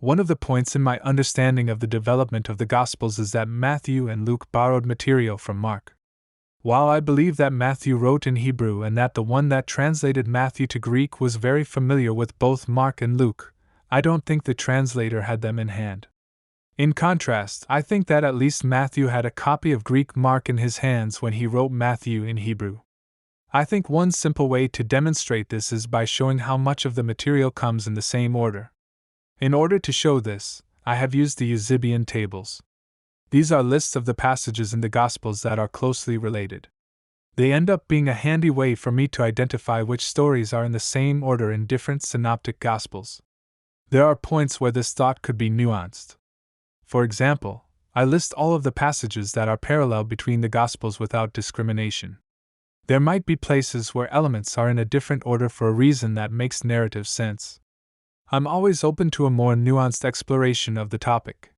One of the points in my understanding of the development of the Gospels is that Matthew and Luke borrowed material from Mark. While I believe that Matthew wrote in Hebrew and that the one that translated Matthew to Greek was very familiar with both Mark and Luke, I don't think the translator had them in hand. In contrast, I think that at least Matthew had a copy of Greek Mark in his hands when he wrote Matthew in Hebrew. I think one simple way to demonstrate this is by showing how much of the material comes in the same order. In order to show this, I have used the Eusebian tables. These are lists of the passages in the Gospels that are closely related. They end up being a handy way for me to identify which stories are in the same order in different synoptic Gospels. There are points where this thought could be nuanced. For example, I list all of the passages that are parallel between the Gospels without discrimination. There might be places where elements are in a different order for a reason that makes narrative sense. I'm always open to a more nuanced exploration of the topic.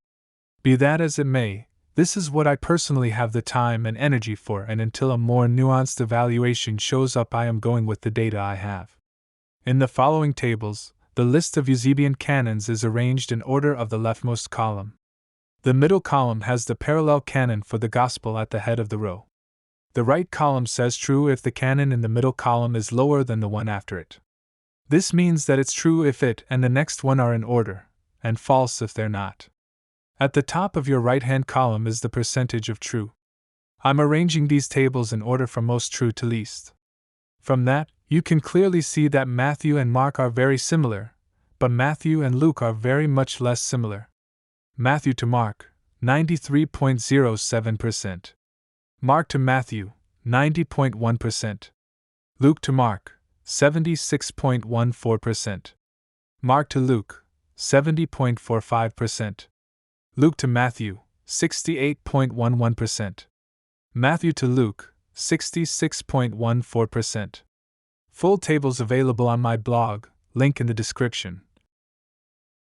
Be that as it may, this is what I personally have the time and energy for, and until a more nuanced evaluation shows up, I am going with the data I have. In the following tables, the list of Eusebian canons is arranged in order of the leftmost column. The middle column has the parallel canon for the Gospel at the head of the row. The right column says true if the canon in the middle column is lower than the one after it. This means that it's true if it and the next one are in order, and false if they're not. At the top of your right-hand column is the percentage of true. I'm arranging these tables in order from most true to least. From that, you can clearly see that Matthew and Mark are very similar, but Matthew and Luke are very much less similar. Matthew to Mark, 93.07%. Mark to Matthew, 90.1%. Luke to Mark, 76.14%. Mark to Luke, 70.45%. Luke to Matthew, 68.11%. Matthew to Luke, 66.14%. Full tables available on my blog, link in the description.